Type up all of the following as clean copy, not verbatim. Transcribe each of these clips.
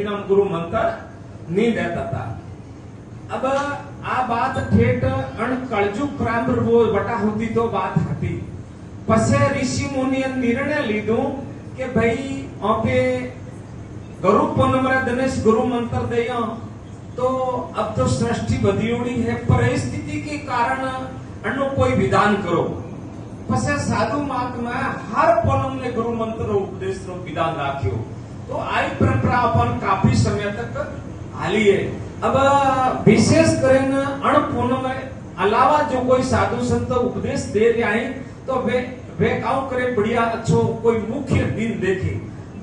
नाम गुरु मंत्र नहीं देता था। अब आ बात ठेठ अण कलजुग प्रारंभ वो बटा होती तो बात हती। पसे ऋषि मुनि निर्णय लीधो कि भाई आपे गुरु पूर्णिमा दिनेश गुरु मंत्र देयो तो अब तो सृष्टि बदली है, परिस्थिति के कारण अनु कोई विधान करो। पसे साधु मार्ग में हर पूनम ने गुरु मंत्र उपदेश नो विधान राख्यो। तो आई परंपरा अपन काफी समय तक हाली है। अब विशेष करें अण पूनम अलावा जो कोई साधु संत उपदेश दे रहे हैं तो वे काउ करे बढ़िया अच्छो कोई मुख्य दिन देखे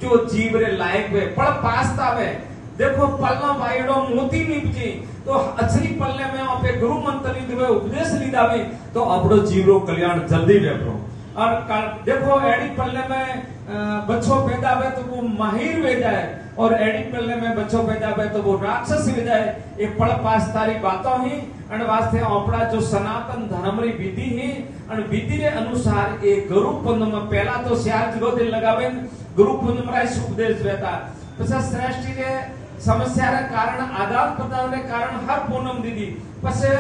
जो जीव रे लायक वे पड़ पास्ता वे। देखो पलना बाईडो मोती निपजी तो अच्छी पल्ले में आपे गुरु मंत्र लीधे उपदेश लीधा वे तो अपनो जीव रो कल्याण जल्दी वेपरो। और देखो एडी पल्ले में बच्चों पैदा हुए तो वो माहिर हो जाए और एडी पल्ले में बच्चों पैदा हुए तो वो राक्षस हो जाए। एक पड़ पास तारी बातों ही अन वास्ते अपना जो सनातन धर्म री विधि है अन विधि रे अनुसार एक गुरु पूर्णिमा पहला तो स्याल जगो दिन लगावे गुरु पूर्णिमा रे उपदेश रहता। પછી શ્રેષ્ઠી રે સમસ્યા રે કારણ આદાન પ્રદાન રે કારણ હર પૂનમ દીધી। પછી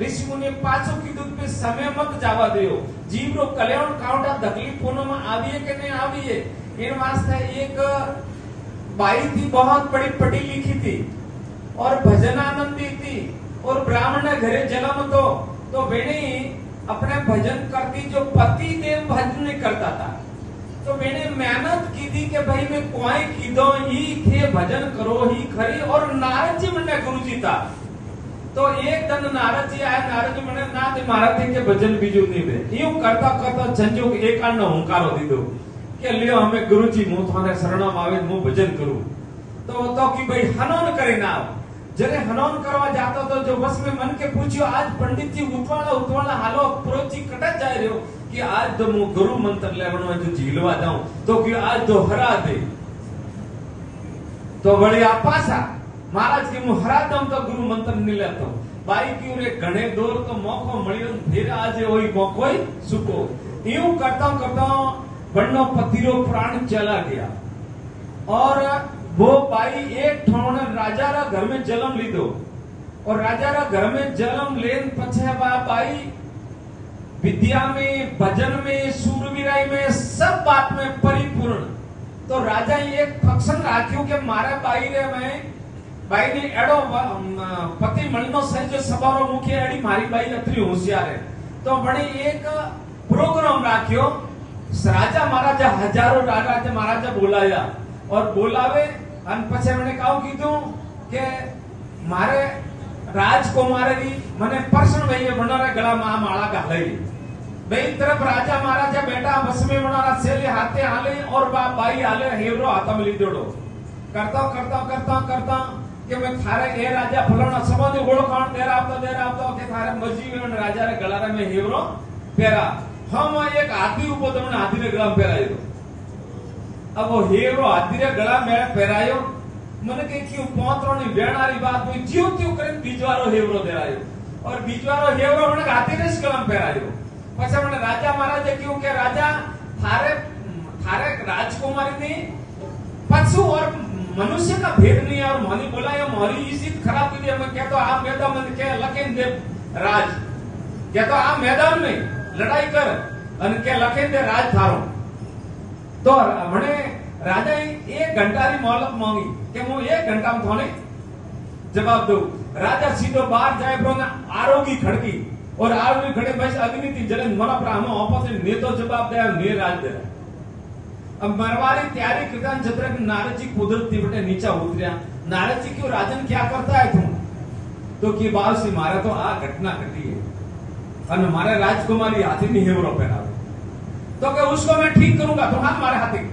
ઋષિ મુનિ પાછું કીધું કે સમય મત જાવા દેઓ, જીવ રો કલ્યાણ કાઉટા તકલીફ પૂનમ આવીએ કે નહીં આવીએ એન વાસ્તે એક बाई थी बहुत बड़ी पढ़ी लिखी थी और भजन आनंदी थी और ब्राह्मण घरे जन्म तो वेणी अपने भजन करती जो पति देव भजन नहीं करता था तो मैंने मेहनत की थी कि भाई मैं कोई कीधो ही थे भजन करो ही खरी। और नारद जी मैंने गुरु जी था तो एक दिन नारद जी आए। नारद जी मैंने ना दे महाराज थे के भजन बीजू नहीं दे यूं करता करता संजोग एक आन हुंकारो दीधो के लियो हमें गुरु जी मु थाने शरणम आवे मु भजन करूं। तो कि भाई हनन करे ना जरे हनन करवा जातो तो जो बस में मन के पूछियो आज पंडित जी उतवाला हालो प्रोची कटा जाए रहो कि आज तो मु गुरु मंत्र लेवनो है जो झीलवा जाऊं तो कि आज तो हरा दे तो बड़ी आपासा महाराज की मु हरा दम तो गुरु मंत्र नहीं लेतो। बाई क्यों रे घणे दूर तो मौको मळियो फिर आज वही मौको ही सुको। यूं करता करता बन्नो पतिरो प्राण चला गया और वो बाई एक ठोण राजा रा घर में जन्म लीधो और राजा रा घर में जन्म लेन पछे बाई विद्या में भजन में सूरवीराई में सब बात में परिपूर्ण। तो राजा एक फंक्शन राख्यो के मारे बाई रे में बाई ने एडो पति मळनो संजो सवारो मुखे एडी मारी बाई अतरी होशियार है तो बड़ी एक प्रोग्राम राख्यो। राजा महाराजा हजारों राजा महाराजा बोलाया और बोलावे अन पछे मैंने काउ कीधु के मारे राजकुमारी मने प्रश्न भई बनारे गला में माला घाले बेई तरफ राजा महाराजा बेटा बस में बनारा सेले हाथे हाले और बाई हाले हेरो हाथ में लीधोड़ो करता कि मैं थारे ए राजा फलाना सबोदे ओळखाण देरा आपतो के थारे मजी में राजा रे गला में हेरो पेरा हम एक हाथी उपर तमने हाथी रे गला पेरायो। अब वो हेरो हाथी रे गला में पेरायो મને કે ક્યું પોતરોની વેણારી વાત હોય જીવ ત્યું કરીને બીજવારો હેવરો દેરાયો और બીજવારો હેવરો મને હાથીને જ કલમ પહેરાયો। પછી મને રાજા મહારાજે કહ્યું કે રાજા थारे राजकुमारी ने पशु और मनुष्य का भेद नहीं है और मनी बोला मारी इज्जत खराब की दी। मैं कहता आ मैदान में के लखेन दे राज कहता आ मैदान में लड़ाई कर અને કે લખેન દે રાજ થારો। તો મને राजा 1 घंटा री मोहलत मांगी कि मु 1 घंटा में थाने जवाब दो। राजा सीधो बाहर जाए ब्रोने आरोगी खड़की और आरोगी खड़े बस अग्नि थी जले मरा ब्राह्मण आपस में ने तो जवाब दे ने राज दे। अब मरवारी तैयारी कृतान छत्र के नारद जी कुदरत थी बटे नीचे उतरिया। नारद जी क्यों राजन क्या करता है तुम तो कि बाल से मारा तो आ घटना घटी है और हमारे राजकुमारी हाथी में हेवरो पहना तो कि उसको मैं ठीक करूंगा तो हाथ मारे हाथी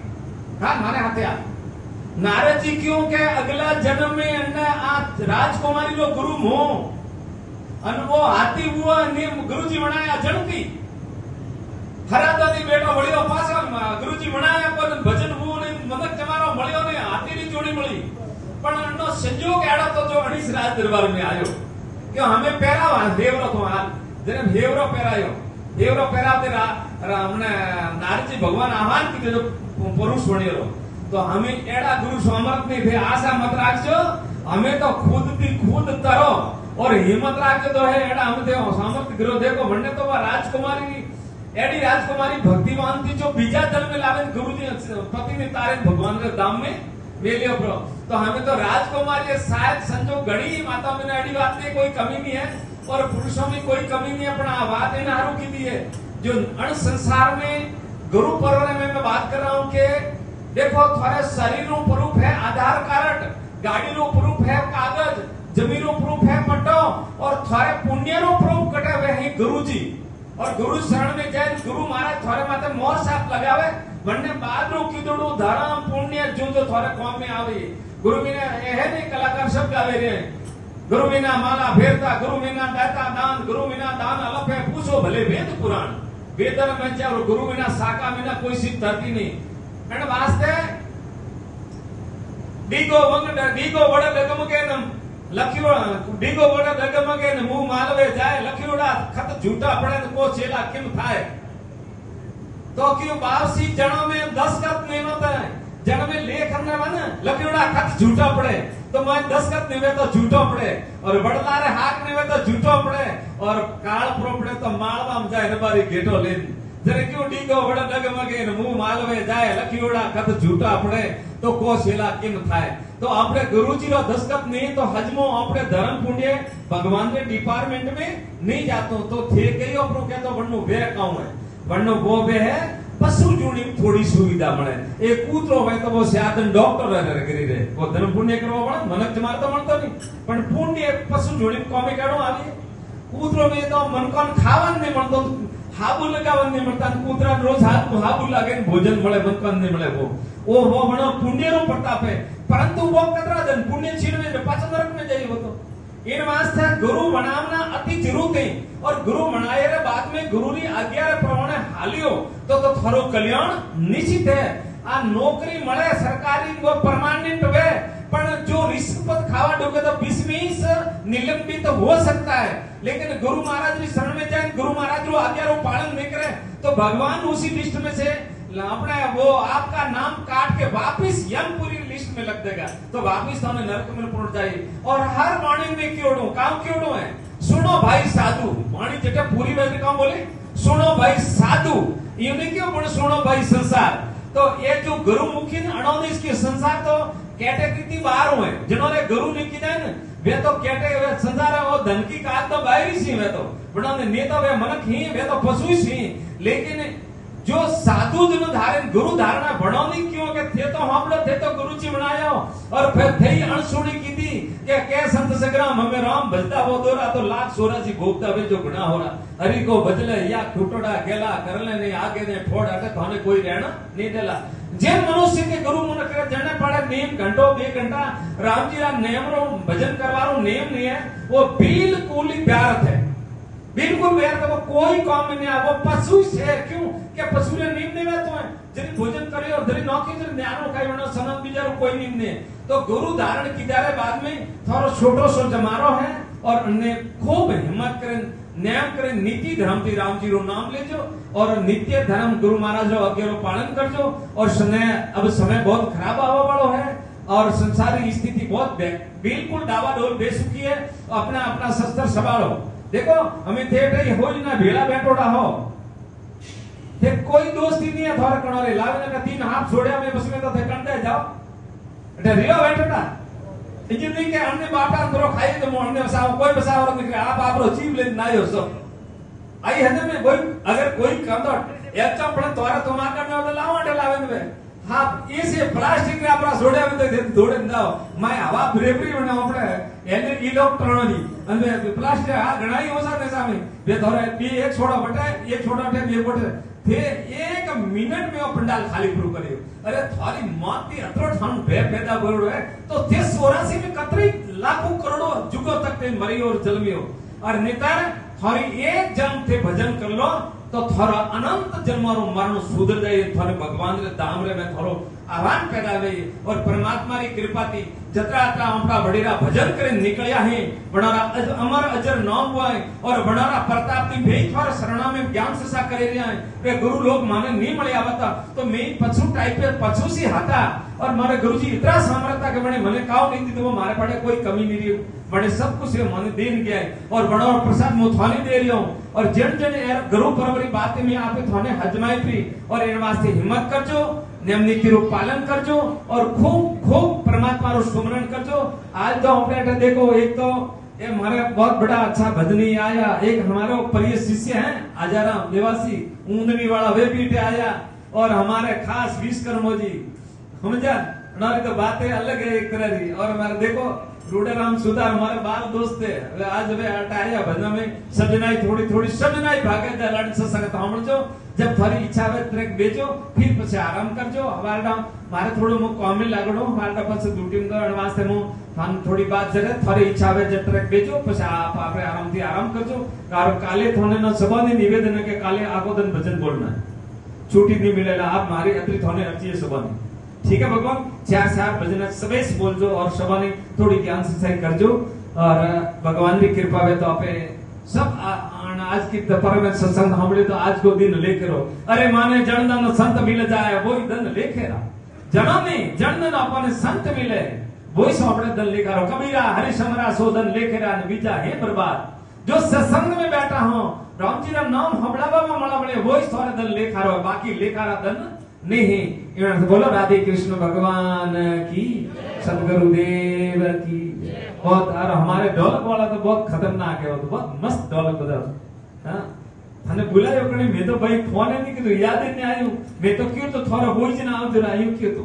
हाँ मारे हाथे आ। नारद जी क्यों के अगला जन्म में अन्य आ राजकुमारी लो गुरु मो अन वो हाथी हुआ ने गुरुजी बनाया जनती हरादादी बेटा वळियो पाछा गुरुजी बनाया पर भजन हुओ ने मदक जमारो मळियो ने हाथी री जोड़ी मळी पण अनो संजोग एडो तो जो 18 राज दरबार में आयो कि हमें पहरावा देवरो तो हाल जने हेवरो पहरावते हमने नारद जी भगवान आह्वान कीधो पुरुष बणियो तो हमें एड़ा गुरु सामर्थ नहीं थे आशा मत राखजो हमें तो खुद थी खुद तरो और हिम्मत राखजो तो है एड़ा हम थे सामर्थ गिरो देखो वन्ने तो वह राजकुमारी एडी राजकुमारी भक्तिवान थी जो बीजा जन्म में लावे गुरुजी पति ने तारे भगवान के धाम में मेलियो ब्रो तो हमें तो राजकुमारी शायद संजोग घड़ी माता में एडी बात नहीं कोई कमी नहीं है और पुरुषों में कोई कमी नहीं है पर आ बात इन हारू की दी है जो अण संसार में गुरु पर्व में मैं बात कर रहा हूं कि देखो थारे शरीर नु प्रूफ है आधार कार्ड गाड़ी नु प्रूफ है कागज जमीन नु प्रूफ है पट्टो और थारे पुण्य नु प्रूफ कटे हुए हैं गुरुजी और गुरु शरण में जाए गुरु महाराज थारे माथे मोर साथ लगावे वन्ने बाद नु कीधुडू धर्म पुण्य जो थारे काम में आवे गुरु बिना एहे नहीं कलाकार सब गावे रे गुरु बिना माला फेरता गुरु बिना दाता दान गुरु बिना दान अलग है पूछो भले वेद पुराण वेदर में चाहे और गुरु बिना साका बिना कोई सिद्ध धरती नहीं एंड वास्ते डीगो वड़ डगम के नम लखियो डीगो वड़ डगम के न मुंह मालवे जाए लखियोड़ा खत झूठा पड़े न को चेला किम थाए तो क्यों बावसी जणों में 10 खत नहीं होता है जण में लेख हमने माना लखियोड़ा खत झूठा पड़े तो मैं 10 खत नहीं वे तो झूठो पड़े और बड़लारे हाक नहीं वे तो झूठो पड़े और काल प्रो पड़े तो मालवा में जाए नबारी गेटो लेन जरे क्यों डीगो वड़ा डगमगे न मुंह मालवे जाए लखियोड़ा खत झूठा पड़े तो को सेला किम थाए तो આપણે ગુરુજી રો દસ્તક નહીં તો હજમો આપણે ધર્મ પુણ્ય ભગવાન ને ડિપાર્ટમેન્ટ में नहीं जातो तो थे कई अपनो कहतो वणनो वे काऊ है वणनो वो वे है पशु जोनी थोड़ी सुविधा મળે એ કૂતરો હોય તો वो સાધન ડોક્ટર રહે કરી રહે वो ધર્મ પુણ્ય કરવા પડે મનક જમાર તો મળતો નહીં પણ પુણ્ય પશુ જોડી કોમે કાઢો આવી કૂતરો में तो મનકોન ખાવાનું નહીં મળતો હાબુ લગાવવાનું નહીં મળતા કૂતરા રોજ હાબુ લાગે ભોજન મળે મનકોન નહીં મળે वो वणो पुण्य रो प्रताप है परंतु वो कतरा जन पुण्य छीनवे में पाछा नरक में जाई होतो इन वास्ते गुरु बनावना अति जरूर है और गुरु बनाए रे बाद में गुरु री आज्ञा रे प्रमाणे हालियो तो थारो कल्याण निश्चित है आ नौकरी મળે सरकारी वो परमानेंट वे पर जो रिश्वत खावा डोगे तो 20 निलंबित हो सकता है लेकिन गुरु महाराज की शरण में जाए गुरु महाराज रो आज्ञा रो पालन नहीं करे तो भगवान उसी लिस्ट में से अपने वो आपका नाम काट के वापिस यमपुरी लिस्ट में लग देगा तो वापिस तो नरक में पहुंच जाए और हर वाणी में क्यों काम क्यों है सुनो भाई साधु वाणी जटे पूरी में काम बोले सुनो भाई साधु ये नहीं क्यों बोले सुनो भाई संसार तो ये जो गुरुमुखी अणोनिस के संसार तो कैटेगरी बाहर हुए जिन्होंने गुरु ने किया है वे तो कैटेगरी संसार वो धन की काट तो बाहरी सी वे तो बड़ा नेता वे मनक ही वे तो पशु ही लेकिन जो साधु जन धारण गुरु धारणा बढ़ानी क्यों के थे तो हम थे तो गुरु जी बनाया और फिर थे अणसुनी की थी के संत संग्राम हमें राम भजता वो दोरा तो लाख सोरा जी भोगता वे जो गुना हो रहा हरि को बजले या खुटोड़ा गेला कर ले नहीं आगे ने ठोड़ हटे तो हमें कोई रहना नहीं देला जे मनुष्य के गुरु मन करे जने पड़े नियम घंटो 2 घंटा राम जी रा नियम रो भजन करवारो नियम नहीं है वो बिल्कुल ही प्यार है बिल्कुल मेरे तो कोई काम नहीं है वो पशु से क्यों क्या पशु ने नींद नहीं रहते हैं जरी भोजन करे और जरी नौकरी जरी न्यानो खाई वना सनम बिचारो कोई नींद नहीं तो गुरु धारण की जारे बाद में थोड़ा छोटो सो जमारो है और अन्य खूब हिम्मत करें न्याय करें नीति धर्म थी राम जी रो नाम लेजो और नित्य धर्म गुरु महाराज रो आज्ञा रो पालन करजो और समय बहुत खराब आवा वालो है और संसारी स्थिति बहुत बिल्कुल डावाडोल बेसुखी है अपना अपना शस्त्र संभालो देखो हमें थिएटर हो ना भेड़ा बैठोड़ा हो थे कोई दोस्ती नहीं है थोड़ा कणोरे लावे ना 3 हाथ छोड़े हमें बस में तो थे कंटे जाओ अटे रियो बैठोड़ा इजन नहीं के हमने बाटा करो खाई तो हमने बसाओ कोई बसाओ और निकले आप रो जीव ले ना हो सो आई है में कोई अगर कोई काम तो एक चपड़ तोरा तुम आ करने वाला लावाटे लावे में हां इसे प्लास्टिक ने आपरा छोड़े में तो दौड़े जाओ मैं हवा ब्रेवरी बने આપણે એને ઇલેક્ટ્રોનની અને પ્લાસ્ટિક આ ઘણાઈ ઓસા ને સામે બે ધોરે બે એક છોડો બટે એક છોડો ઠે બે બટે थे 1 मिनट में वो पंडाल खाली पूरा करे अरे थारी माती अतरो ठान भे पैदा बोलो है तो थे 84 में कतरी लाखों करोड़ों जुगों तक ते मरी और जन्मियो और नेता थारी एक जन्म थे भजन कर लो तो थारा अनंत जन्मारो मरण सुधर जाए थारे भगवान रे धाम रे में थारो आह्वान करावे और परमात्मा की कृपा थी जतरा अतरा अपना बड़ेरा भजन करे निकलिया है बनारा अमर अजर नाम हुआ है और बनारा प्रताप की बेखर शरणा में ज्ञान ससा करे रहा है वे गुरु लोग माने नहीं मळे आवता तो मैं पछू टाइप पे पछू सी हाथा और मारे गुरुजी इतना सामर्थ्य के बने मने काव नहीं दी तो वो मारे पड़े कोई कमी नहीं रही बड़े सब कुछ मन देन गया है और बड़ा प्रसाद मु थाने दे रही हूं और जन जन यार गुरु परवरी बातें में आपे थाने हजमाई थी और इन वास्ते हिम्मत करजो नियम नीति रो पालन करजो और खूब खूब परमात्मा रो सुमरण करजो। आज तो अपने देखो एक तो ये हमारे बहुत बड़ा अच्छा भजनी आया एक हमारे प्रिय शिष्य हैं आजाराम देवासी ऊंदनी वाला वे भी आया और हमारे खास विश्वकर्मा जी समझा हमारी तो बातें अलग है एक तरह की और हमारे देखो रूडाराम सुधार हमारे बाल दोस्त है वे आज वे हटाया भजन में सजनाई थोड़ी थोड़ी सजनाई भागे दलाड़ ससंग थामणजो जब थारी इच्छा है ट्रैक बेचो फिर પછી આરામ કરજો હવારડા મારે થોડું મો કોમે લાગડો હવારડા પછી ડ્યુટી માં વાસ્તે હું થાન થોડી બાત જરે થારી ઈચ્છા આવે જે ટ્રેક બેચો પછી આપ આપણે આરામથી આરામ કરજો કારણ કાલે થોને ના સભાની નિવેદન કે કાલે આખો दिन भजन बोलना है छुट्टी नहीं मिलेला आप मारी अत्री थोने अर्जी सभानी ठीक है भगवान चार चार भजन सवेस बोलजो और सभानी थोड़ी ज्ञान सिंचाई करजो और भगवान की कृपा है तो आपे सब आज की दोपहर में सत्संग हमले तो आज को दिन लेके रो अरे माने जनदन संत मिल जाए वो ही दिन लेके रा जना नहीं जनदन अपने संत मिले वो ही सो अपने दिन लेकर रो कबीरा हरिशमरा सो दिन लेके रा बीजा है बर्बाद जो सत्संग में बैठा हूं राम जी रा नाम हबड़ावा में मला बड़े वो ही सारे दिन लेखा रो बाकी लेखा रा दिन नहीं इन्होंने बोलो राधे कृष्ण भगवान की सदगुरु देव की बहुत और हमारे ढोलक वाला तो बहुत खतरनाक है वो तो बहुत मस्त ढोलक बजा हाँ थाने बुलायो कने मैं तो भाई फोन नहीं किया याद ही नहीं आयो मैं तो क्यों तो थोड़ा होई ज ना आव जरा आयो क्यों तो